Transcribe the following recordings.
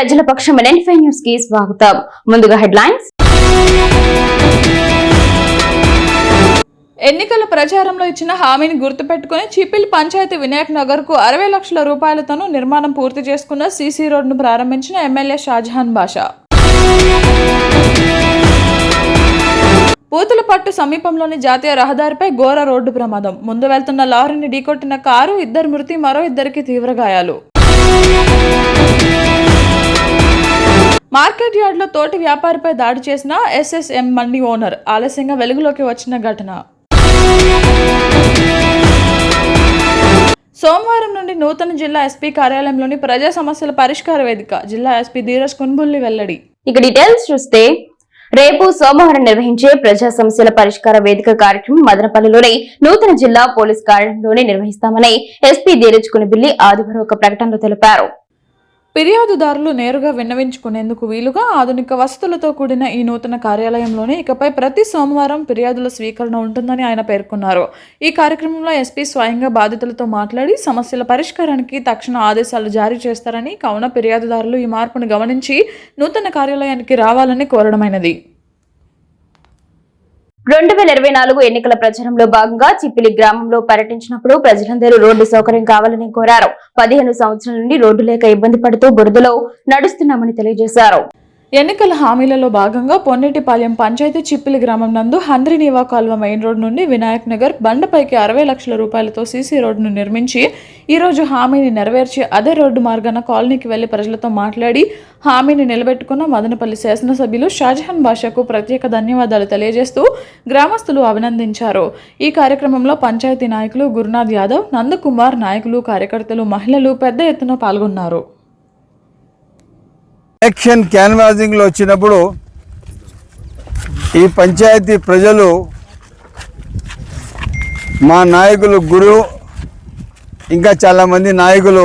ప్రజల పక్షం N5 news కి స్వాగతం. ముందుగా హెడ్లైన్స్. ఎన్నికల ప్రచారంలో ఇచ్చిన హామీని గుర్తుపెట్టుకుని చిప్పిలి పంచాయతీ వినాయక్ నగర్ కు 60 లక్షల రూపాయలతోనూ నిర్మాణం పూర్తి చేసుకున్న సీసీ రోడ్డును ప్రారంభించిన ఎమ్మెల్యే షాజహాన్ బాషా. పూతలపట్టు సమీపంలోని జాతీయ రహదారిపై ఘోర రోడ్డు ప్రమాదం. ముందు వెళ్తున్న లారీని ఢీకొట్టిన కారు, 2 మృతి, మరో 2కి తీవ్ర గాయాలు. మార్కెట్ యార్డ్లో తోటి వ్యాపారిపై దాడి చేసిన SSM మండి ఓనర్ ఆలస్యంగా వెలుగులోకి వచ్చిన ఘటన. సోమవారం నుండి నూతన జిల్లా ఎస్పీ కార్యాలయంలోని ప్రజా సమస్యల పరిష్కార వేదిక జిల్లా ఎస్పీ ధీరజ్ కున్బుల్లి వెల్లడి. ఇక డీటెయిల్స్ చూస్తే, రేపు సోమవారం నిర్వహించే ప్రజా సమస్యల పరిష్కార వేదిక కార్యక్రమం మదనపల్లిలోని నూతన జిల్లా పోలీస్ కార్యాలయంలోనే నిర్వహిస్తామని ఎస్పీ ధీరజ్ కున్బుల్లి ఆదివారం ఒక ప్రకటనలో తెలిపారు. ఫిర్యాదుదారులు నేరుగా విన్నవించుకునేందుకు వీలుగా ఆధునిక వసతులతో కూడిన ఈ నూతన కార్యాలయంలోనే ఇకపై ప్రతి సోమవారం ఫిర్యాదుల స్వీకరణ ఉంటుందని ఆయన పేర్కొన్నారు. ఈ కార్యక్రమంలో ఎస్పీ స్వయంగా బాధితులతో మాట్లాడి సమస్యల పరిష్కారానికి తక్షణ ఆదేశాలు జారీ చేస్తారని, కావున ఫిర్యాదుదారులు ఈ మార్పును గమనించి నూతన కార్యాలయానికి రావాలని కోరడమైనది. 2024 ఎన్నికల ప్రచారంలో భాగంగా చిప్పిలి గ్రామంలో పర్యటించినప్పుడు ప్రజలందరూ రోడ్డు సౌకర్యం కావాలని కోరారు. 15 సంవత్సరాల నుండి రోడ్డు లేక ఇబ్బంది పడుతూ బురదలో నడుస్తున్నామని తెలియజేశారు. ఎన్నికల హామీలలో భాగంగా పొన్నేటిపాలెం పంచాయతీ చిప్పిలి గ్రామం నందు హంద్రినీవా కాల్వ మెయిన్ రోడ్ నుండి వినాయక్ నగర్ బండపైకి 60 లక్షల రూపాయలతో సీసీ రోడ్డును నిర్మించి ఈ రోజు హామీని నెరవేర్చి అదే రోడ్డు మార్గాన కాలనీకి వెళ్లి ప్రజలతో మాట్లాడి హామీని నిలబెట్టుకున్న మదనపల్లి శాసనసభ్యులు షాజహాన్ బాషాకు ప్రత్యేక ధన్యవాదాలు తెలియజేస్తూ గ్రామస్తులు అభినందించారు. ఈ కార్యక్రమంలో పంచాయతీ నాయకులు గురునాథ్ యాదవ్, నందకుమార్, నాయకులు, కార్యకర్తలు, మహిళలు పెద్ద ఎత్తున పాల్గొన్నారు. ఎలక్షన్ క్యాన్వాసింగ్లో వచ్చినప్పుడు ఈ పంచాయతీ ప్రజలు మా నాయకులు గురు ఇంకా చాలామంది నాయకులు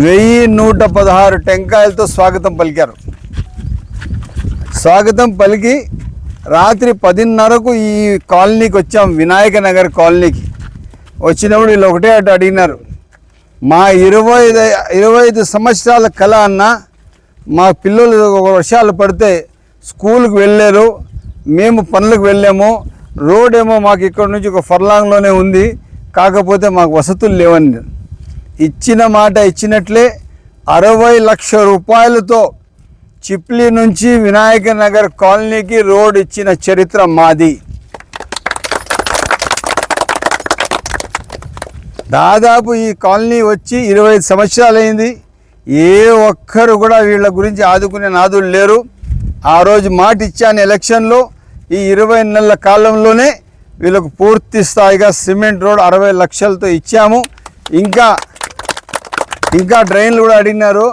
1116 టెంకాయలతో స్వాగతం పలికారు. స్వాగతం పలికి రాత్రి 10:30కు ఈ కాలనీకి వచ్చాం, వినాయక నగర్ కాలనీకి. వచ్చినప్పుడు వీళ్ళు ఒకటే అటు అడిగినారు, మా 25 సంవత్సరాల కళ అన్న, మా పిల్లలు వర్షాలు పడితే స్కూల్కి వెళ్ళారు, మేము పనులకు వెళ్ళాము, రోడ్ ఏమో మాకు ఇక్కడ నుంచి ఒక ఫర్లాంగ్లోనే ఉంది, కాకపోతే మాకు వసతులు లేవని. ఇచ్చిన మాట ఇచ్చినట్లే 60 లక్షల రూపాయలతో చిప్లి నుంచి వినాయక నగర్ కాలనీకి రోడ్ ఇచ్చిన చరిత్ర మాది. దాదాపు ఈ కాలనీ వచ్చి 25 సంవత్సరాలు అయింది. ఏ ఒక్కరు కూడా వీళ్ళ గురించి ఆదుకునే నాదులు లేరు. ఆ రోజు మాట ఇచ్చాను ఎలక్షన్లో, ఈ 20 నెలల కాలంలోనే వీళ్ళకు పూర్తి స్థాయిగా సిమెంట్ రోడ్ 60 లక్షలతో ఇచ్చాము. ఇంకా డ్రైన్లు కూడా అడిగినారు.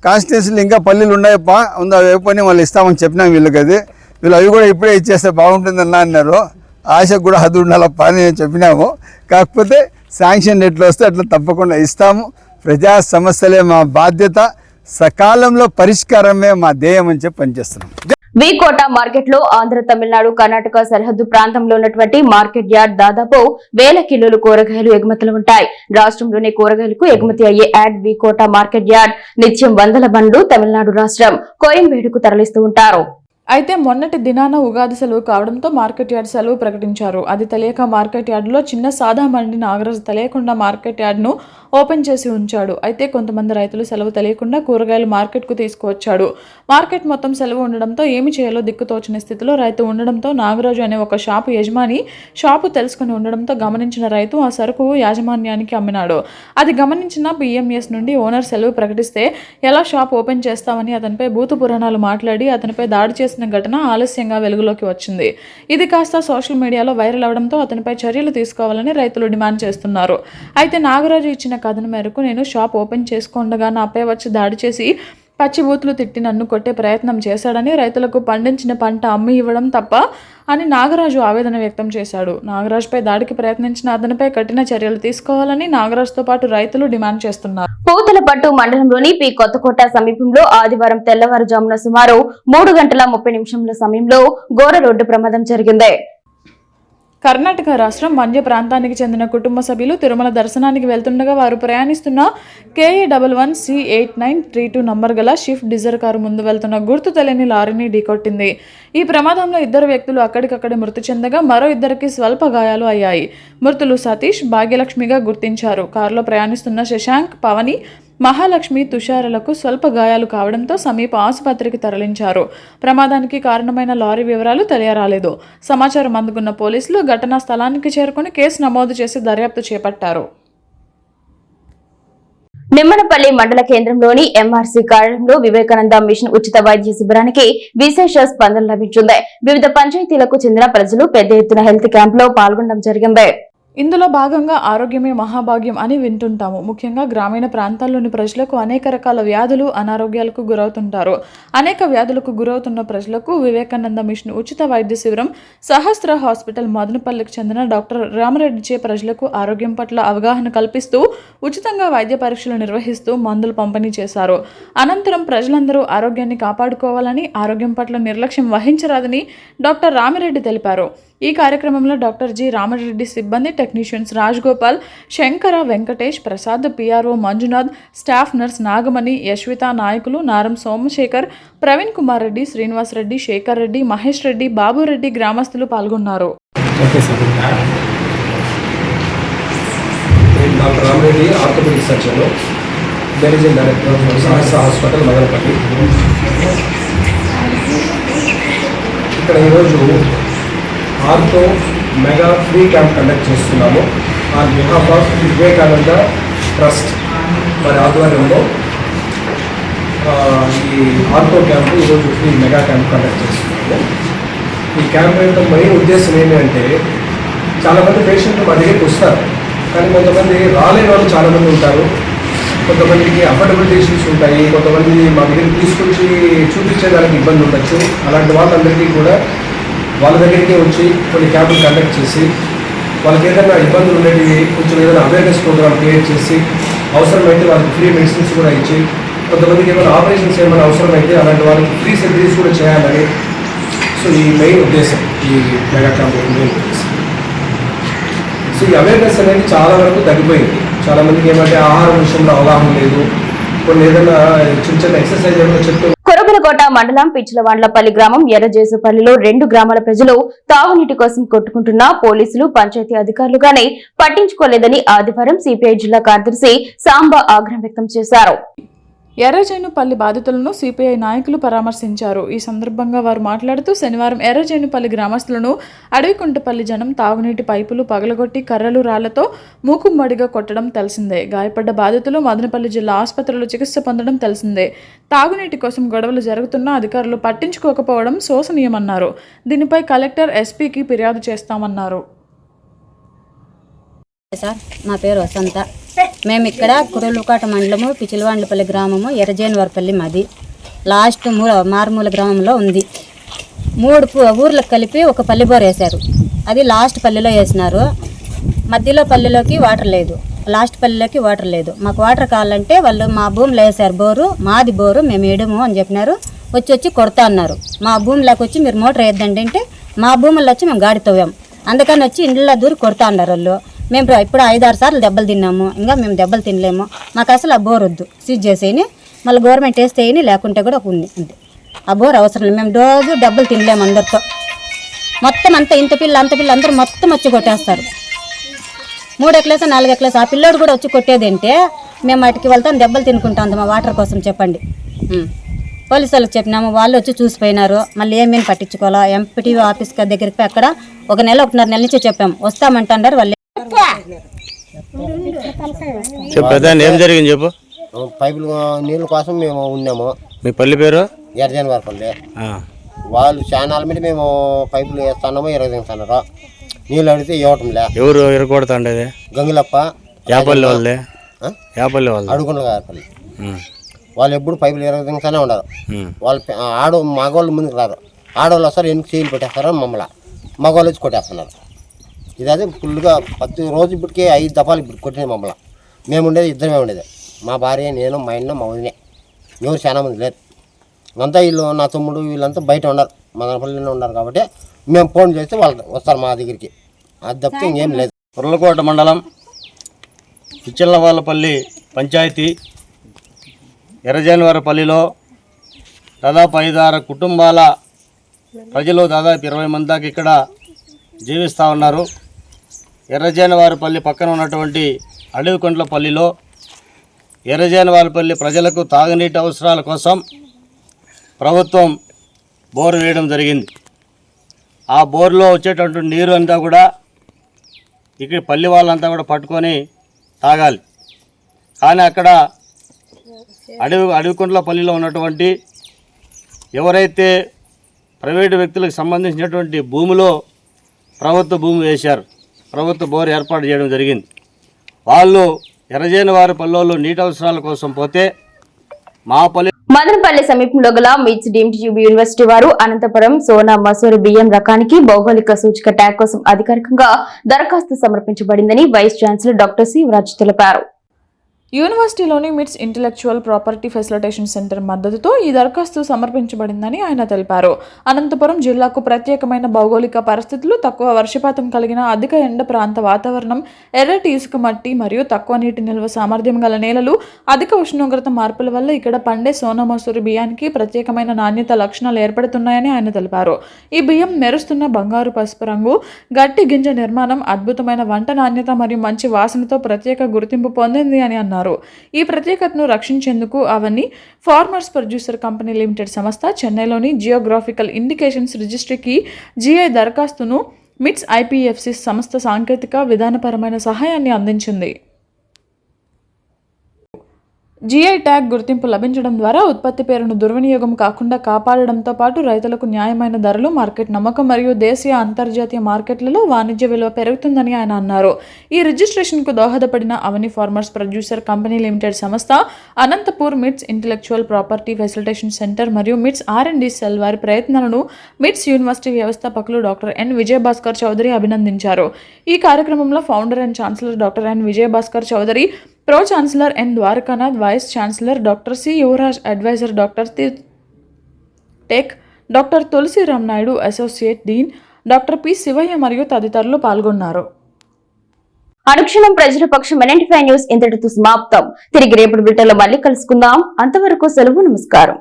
కాన్స్టిట్యున్సీలు ఇంకా పల్లెలు ఉన్నాయప్ప, ఉంది అవి అయిపోయి వాళ్ళు ఇస్తామని చెప్పినాము వీళ్ళకి. అది వీళ్ళు అవి కూడా ఇప్పుడే ఇచ్చేస్తే బాగుంటుందన్నా అన్నారు. ఆశకు కూడా అది ఉండాలప్ప అని చెప్పినాము. కాకపోతే శాంక్షన్ ఎట్లా వస్తే అట్లా తప్పకుండా ఇస్తాము. ప్రజా సమస్యలే మా బాధ్యత, సకాలంలో పరిష్కారమే మా ధ్యేయం అని చెప్పి పనిచేస్తున్నాం. వీకోట మార్కెట్ లో ఆంధ్ర, తమిళనాడు, కర్ణాటక సరిహద్దు ప్రాంతంలో ఉన్నటువంటి మార్కెట్ యార్డ్ దాదాపు 1000 కిలోలు కూరగాయలు ఎగుమతులు ఉంటాయి. రాష్ట్రంలోని కూరగాయలకు ఎగుమతి అయ్యే యార్డ్ వీకోట మార్కెట్ యార్డ్ నిత్యం వందల బండ్లు తమిళనాడు రాష్ట్రం కోయంబేడుకు తరలిస్తూ ఉంటారు. అయితే మొన్నటి దినాన ఉగాది సెలవు కావడంతో మార్కెట్ యార్డ్ సెలవు ప్రకటించారు. అది తెలియక మార్కెట్ యార్డులో చిన్న సాదా మండి నాగరాజు తెలియకుండా మార్కెట్ యార్డ్ను ఓపెన్ చేసి ఉంచాడు. అయితే కొంతమంది రైతులు సెలవు తెలియకుండా కూరగాయలు మార్కెట్కు తీసుకువచ్చాడు. మార్కెట్ మొత్తం సెలవు ఉండడంతో ఏమి చేయాలో దిక్కుతోచని స్థితిలో రైతు ఉండడంతో నాగరాజు అనే ఒక షాపు యజమాని షాపు తెలుసుకుని ఉండడంతో గమనించిన రైతు ఆ సరుకు యాజమాన్యానికి అమ్మినాడు. అది గమనించిన BMS నుండి ఓనర్ సెలవు ప్రకటిస్తే ఎలా షాప్ ఓపెన్ చేస్తామని అతనిపై భూత పురాణాలు మాట్లాడి అతనిపై దాడి చేసిన ఘటన ఆలస్యంగా వెలుగులోకి వచ్చింది. ఇది కాస్త సోషల్ మీడియాలో వైరల్ అవడంతో అతనిపై చర్యలు తీసుకోవాలని రైతులు డిమాండ్ చేస్తున్నారు. అయితే నాగరాజు ఇచ్చిన కథనం మేరకు నేను షాప్ ఓపెన్ చేసుకుండగా నాపై వచ్చి దాడి చేసి పచ్చి బూతులు తిట్టి నన్ను కొట్టే ప్రయత్నం చేశాడని, రైతులకు పండించిన పంట అమ్మి ఇవ్వడం తప్ప అని నాగరాజు ఆవేదన వ్యక్తం చేశాడు. నాగరాజుపై దాడికి ప్రయత్నించిన అతనిపై కఠిన చర్యలు తీసుకోవాలని నాగరాజుతో పాటు రైతులు డిమాండ్ చేస్తున్నారు. పూతలపట్టు మండలంలోని పి కొత్తకోట సమీపంలో ఆదివారం తెల్లవారుజామున సుమారు 3 గంటల 30 నిమిషంల సమయంలో ఘోర రోడ్డు ప్రమాదం జరిగింది. కర్ణాటక రాష్ట్రం మండ్య ప్రాంతానికి చెందిన కుటుంబ సభ్యులు తిరుమల దర్శనానికి వెళ్తుండగా వారు ప్రయాణిస్తున్న KA11C8932 నంబర్ గల షిఫ్ట్ డిజైర్ కారు ముందు వెళ్తున్న గుర్తు తెలియని లారీని ఢీకొట్టింది. ఈ ప్రమాదంలో 2 వ్యక్తులు అక్కడికక్కడే మృతి చెందగా మరో 2కి స్వల్ప గాయాలు అయ్యాయి. మృతులు సతీష్, భాగ్యలక్ష్మిగా గుర్తించారు. కారులో ప్రయాణిస్తున్న శశాంక్, పవని, మహాలక్ష్మి, తుషారలకు స్వల్ప గాయాలు కావడంతో సమీప ఆసుపత్రికి తరలించారు. ప్రమాదానికి కారణమైన లారీ వివరాలు తెలియరాలేదు. సమాచారం అందుకున్న పోలీసులు ఘటనా స్థలానికి చేరుకుని కేసు నమోదు చేసి దర్యాప్తు చేపట్టారు. నిమ్మనపల్లి మండల కేంద్రంలోని MRC కార్యాలయంలో వివేకానంద మిషన్ ఉచిత వైద్య శిబిరానికి విశేష స్పందన లభించింది. వివిధ పంచాయతీలకు చెందిన ప్రజలు పెద్ద ఎత్తున హెల్త్ క్యాంప్ లో పాల్గొనడం జరిగింది. ఇందులో భాగంగా ఆరోగ్యమే మహాభాగ్యం అని వింటుంటాము. ముఖ్యంగా గ్రామీణ ప్రాంతాల్లోని ప్రజలకు అనేక రకాల వ్యాధులు, అనారోగ్యాలకు గురవుతుంటారు. అనేక వ్యాధులకు గురవుతున్న ప్రజలకు వివేకానంద మిషన్ ఉచిత వైద్య శిబిరం సహస్ర హాస్పిటల్ మదనపల్లికి చెందిన డాక్టర్ రామరెడ్డిచే ప్రజలకు ఆరోగ్యం పట్ల అవగాహన కల్పిస్తూ ఉచితంగా వైద్య పరీక్షలు నిర్వహిస్తూ మందులు పంపిణీ చేశారు. అనంతరం ప్రజలందరూ ఆరోగ్యాన్ని కాపాడుకోవాలని, ఆరోగ్యం పట్ల నిర్లక్ష్యం వహించరాదని డాక్టర్ రామిరెడ్డి తెలిపారు. ఈ కార్యక్రమంలో డాక్టర్ జి రామరెడ్డి సిబ్బంది, technicians Rajgopal, Shankara, Venkatesh, Prasad, PRO Manjunath, staff nurse Nagamani, Yashwitha, నాయకులు నారం సోమశేఖర్, ప్రవీణ్ కుమార్ రెడ్డి, శ్రీనివాస్ రెడ్డి, శేఖర్ రెడ్డి, మహేష్ రెడ్డి, బాబురెడ్డి గ్రామస్తులు పాల్గొన్నారు. Doctor Ramareddy orthopaedic surgeon, managing director Sahasra hospital Madanapalle. ఇక్కడ ఈరోజు ortho mega free camp conduct చేస్తున్నాము. On behalf of Vivekananda trust వారి ఆధ్వర్యంలో ఈ ఆర్థో క్యాంపు ఈరోజు ఫ్రీ మెగా క్యాంప్ కండక్ట్ చేస్తున్నాము. ఈ క్యాంప్ యొక్క మెయిన్ ఉద్దేశం ఏంటంటే, చాలామంది పేషెంట్లు మా దగ్గరికి వస్తారు, కానీ కొంతమంది రాలేని వాళ్ళు చాలామంది ఉంటారు. కొంతమందికి అఫోర్డబిలిటీ ఇష్యూస్ ఉంటాయి. కొంతమంది మా దగ్గరికి తీసుకొచ్చి చూపించేదానికి ఇబ్బంది ఉండొచ్చు. అలాంటి వాళ్ళందరికీ కూడా వాళ్ళ దగ్గరికి వచ్చి కొన్ని క్యాంపులు కండక్ట్ చేసి వాళ్ళకి ఏదైనా ఇబ్బందులు ఉండేవి కొంచెం ఏదైనా అవేర్నెస్ ప్రోగ్రామ్ క్రియేట్ చేసి అవసరమైతే వాళ్ళకి ఫ్రీ మెడిసిన్స్ కూడా ఇచ్చి, కొంతమందికి ఏమైనా ఆపరేషన్స్ ఏమైనా అవసరమైతే అలాంటి వాళ్ళకి ఫ్రీ సర్జరీస్ కూడా చేయాలని. సో ఈ మెయిన్ ఉద్దేశం ఈ మెగా క్యాంప్ మెయిన్ ఉద్దేశం. సో ఈ అవేర్నెస్ అనేది చాలా వరకు తగ్గిపోయింది. చాలామందికి ఏమంటే ఆహారం విషయంలో అవగాహన లేదు. కొన్ని ఏదైనా చిన్న చిన్న ఎక్సర్సైజ్ ఏమైనా చెప్తూ కురబలకోట మండలం పిచ్చిలవాండ్లపల్లి గ్రామం ఎర్రజేసుపల్లిలో 2 గ్రామాల ప్రజలు తాగునీటి కోసం కొట్టుకుంటున్న పోలీసులు, పంచాయతీ అధికారులు గానీ పట్టించుకోలేదని ఆదివారం సిపిఐ జిల్లా కార్యదర్శి సాంబా ఆగ్రహం వ్యక్తం చేశారు. ఎర్రజేనుపల్లి బాధితులను సిపిఐ నాయకులు పరామర్శించారు. ఈ సందర్భంగా వారు మాట్లాడుతూ శనివారం ఎర్రజేనుపల్లి గ్రామస్తులను అడవికుంటపల్లి జనం తాగునీటి పైపులు పగలగొట్టి కర్రలు, రాళ్లతో మూకుమ్మడిగా కొట్టడం తెలిసిందే. గాయపడ్డ బాధితులు మదనపల్లి జిల్లా ఆసుపత్రిలో చికిత్స పొందడం తెలిసిందే. తాగునీటి కోసం గొడవలు జరుగుతున్నా అధికారులు పట్టించుకోకపోవడం శోచనీయమన్నారు. దీనిపై కలెక్టర్, ఎస్పీకి ఫిర్యాదు చేస్తామన్నారు. సార్, నా పేరు వసంత. మేము ఇక్కడ కురలుకోట మండలము పిచ్చిలవాండ్లపల్లి గ్రామము ఎర్రజేనువరపల్లి మాది. లాస్ట్ మారుమూల గ్రామంలో ఉంది. 3 ఊర్లకు కలిపి ఒక పల్లి బోర్ వేశారు. అది లాస్ట్ పల్లెలో వేసినారు. మధ్యలో పల్లెలోకి వాటర్ లేదు, లాస్ట్ పల్లెలోకి వాటర్ లేదు. మాకు వాటర్ కావాలంటే వాళ్ళు మా భూమిలో వేశారు బోరు, మాది బోరు, మేము వేయడము అని చెప్పినారు. వచ్చి కొడతా అన్నారు. మా భూమిలోకి వచ్చి మీరు మోటార్ వేద్దండి అంటే మా భూముల్లో వచ్చి మేము గాడి తవ్వాం. అందుకని వచ్చి ఇండ్ల దూరి కొడతా అన్నారు వాళ్ళు. మేము ఇప్పుడు 5-6 సార్లు దెబ్బలు తిన్నాము. ఇంకా మేము దెబ్బలు తినలేము. మాకు అసలు ఆ బోర్ వద్దు, సీజ్ చేసేయని. మళ్ళీ గవర్నమెంట్ వేస్తే వేయని, లేకుంటే కూడా ఉంది అంతే. ఆ బోర్ అవసరం లేదు. మేము రోజు డబ్బులు తినలేము. అందరితో మొత్తం అంతా ఇంత పిల్ల అంత పిల్ల అందరూ మొత్తం వచ్చి కొట్టేస్తారు. 3 ఎకలేసా 4 ఎకలేసా ఆ పిల్లోడు కూడా వచ్చి కొట్టేదంటే మేము వాటికి వెళ్తాం దెబ్బలు తినుకుంటాం మా వాటర్ కోసం. చెప్పండి, పోలీసు వాళ్ళకి చెప్పినాము. వాళ్ళు వచ్చి చూసిపోయినారు. మళ్ళీ ఏమేమి పట్టించుకోవాలా. ఎంపీటీవీ ఆఫీస్ దగ్గరికి పోయి అక్కడ 1 నెల 1.5 నెల నుంచి చెప్పాము, వస్తామంటారు వాళ్ళు. ఏం జరిగింది చెప్పు. పైపులు నీళ్ళ కోసం మేము ఉన్నాము. మీ పల్లి పేరు? ఎర్రజేనువరపల్లి. వాళ్ళు చానాల మీద మేము పైపులు వేస్తున్నాము, ఇరగదిస్తున్నారు. నీళ్ళు అడిగితే ఇవ్వటం లే. ఎవరు ఇరగొడతాండేది? గంగిలప్ప. యాపల్లి వాళ్ళే? యాపల్లి వాళ్ళు అడుగుండగారపల్లి. వాళ్ళు ఎప్పుడు పైపులు ఇరగదిస్తూనే ఉండరు. వాళ్ళు మగవాళ్ళు ముందుకు రారు. ఆడవాళ్ళు వస్తారు, ఎన్నికి చేయిలు పెట్టేస్తారు మమ్మల్ని. మగవాళ్ళు వచ్చి కొట్టేస్తున్నారు. ఇది అదే ఫుల్గా ప్రతి రోజు ఇప్పటికే 5 దఫాలు ఇప్పుడు కొట్టినాయి మమ్మల్ని. మేము ఉండేది ఇద్దరమే ఉండేది, మా భార్య, నేను, మా అన్న, మా వదినే. ఎవరు చాలా మంది లేరు. అంతా వీళ్ళు నా తమ్ముడు వీళ్ళంతా బయట ఉన్నారు, మదనపల్లిలో ఉన్నారు. కాబట్టి మేము ఫోన్ చేస్తే వాళ్ళు వస్తారు మా దగ్గరికి. అది తప్పితే ఇంకేం లేదు. ఉర్లకోట మండలం పిచ్చలవాళ్ళపల్లి పంచాయతీ ఎర్రజానివారిపల్లిలో దాదాపు 5-6 కుటుంబాల ప్రజలు దాదాపు 20 మంది దాకా ఇక్కడ జీవిస్తూ ఉన్నారు. ఎర్రజానివారిపల్లి పక్కన ఉన్నటువంటి అడవికొండలపల్లిలో ఎర్రజానివారిపల్లి ప్రజలకు తాగునీటి అవసరాల కోసం ప్రభుత్వం బోరు వేయడం జరిగింది. ఆ బోరులో వచ్చేటటువంటి నీరు అంతా కూడా ఇక్కడ పల్లి వాళ్ళంతా కూడా పట్టుకొని తాగాలి. కానీ అక్కడ అడవికొండలపల్లిలో ఉన్నటువంటి ఎవరైతే ప్రైవేటు వ్యక్తులకు సంబంధించినటువంటి భూమిలో ప్రభుత్వ భూమి వేశారు, ప్రభుత్వ బోరు ఏర్పాటు చేయడం జరిగింది. వాళ్ళు ఎర్రజానివారిపల్లిలో నీటి అవసరాల కోసం పోతే మదనపల్లి సమీపంలో గల మిట్స్ డీమ్డ్ యూనివర్సిటీ వారు అనంతపురం సోనా మసూరి బియ్యం రకానికి భౌగోళిక సూచిక ట్యాగ్ కోసం అధికారికంగా దరఖాస్తు సమర్పించబడిందని వైస్ ఛాన్సలర్ డాక్టర్ శివరాజ్ తెలిపారు. యూనివర్సిటీలోని మిట్స్ ఇంటెలెక్చువల్ ప్రాపర్టీ ఫెసిలిటేషన్ సెంటర్ మద్దతుతో ఈ దరఖాస్తు సమర్పించబడిందని ఆయన తెలిపారు. అనంతపురం జిల్లాకు ప్రత్యేకమైన భౌగోళిక పరిస్థితులు, తక్కువ వర్షపాతం కలిగిన అధిక ఎండ ప్రాంత వాతావరణం, ఎర్రటి ఇసుక మట్టి మరియు తక్కువ నీటి నిల్వ సామర్థ్యం గల నేలలు, అధిక ఉష్ణోగ్రత మార్పుల వల్ల ఇక్కడ పండే సోనా మసూరి బియ్యానికి ప్రత్యేకమైన నాణ్యత లక్షణాలు ఏర్పడుతున్నాయని ఆయన తెలిపారు. ఈ బియ్యం మెరుస్తున్న బంగారు పసుపు రంగు, గట్టి గింజ నిర్మాణం, అద్భుతమైన వంట నాణ్యత మరియు మంచి వాసనతో ప్రత్యేక గుర్తింపు పొందింది అని అన్నారు. ఈ ప్రత్యేకతను రక్షించేందుకు అవన్నీ ఫార్మర్స్ ప్రొడ్యూసర్ కంపెనీ లిమిటెడ్ సంస్థ చెన్నైలోని జియోగ్రాఫికల్ ఇండికేషన్స్ రిజిస్ట్రీకి జిఐ దరఖాస్తును మిట్స్ ఐపీఎఫ్సి సంస్థ సాంకేతిక విధానపరమైన సహాయాన్ని అందించింది. జిఐ ట్యాగ్ గుర్తింపు లభించడం ద్వారా ఉత్పత్తి పేరును దుర్వినియోగం కాకుండా కాపాడడంతో పాటు రైతులకు న్యాయమైన ధరలు, మార్కెట్ నమ్మకం మరియు దేశీయ అంతర్జాతీయ మార్కెట్లలో వాణిజ్య విలువ పెరుగుతుందని ఆయన అన్నారు. ఈ రిజిస్ట్రేషన్కు దోహదపడిన అవని ఫార్మర్స్ ప్రొడ్యూసర్ కంపెనీ లిమిటెడ్ సంస్థ, అనంతపూర్ మిట్స్ ఇంటెలెక్చువల్ ప్రాపర్టీ ఫెసిలిటేషన్ సెంటర్ మరియు మిట్స్ R&D సెల్ వారి ప్రయత్నాలను మిట్స్ యూనివర్సిటీ వ్యవస్థాపకులు డాక్టర్ ఎన్ విజయభాస్కర్ చౌదరి అభినందించారు. ఈ కార్యక్రమంలో founder and chancellor doctor N Vijayabhaskar Chowdary, pro chancellor N Dwarakanath, vice chancellor doctor C Yuvaraj, adviser doctor టెక్, doctor Tulasi Ramanaidu, associate dean doctor P Sivaiah మరియు తదితరులు పాల్గొన్నారు. అనుక్షణం ప్రజల పక్షం NNT5 న్యూస్ ఇంతటితో సమాప్తం. తిరిగి రేపటి బిల్టన్లో మళ్ళీ కలుసుకుందాం. అంతవరకు సెలవు, నమస్కారం.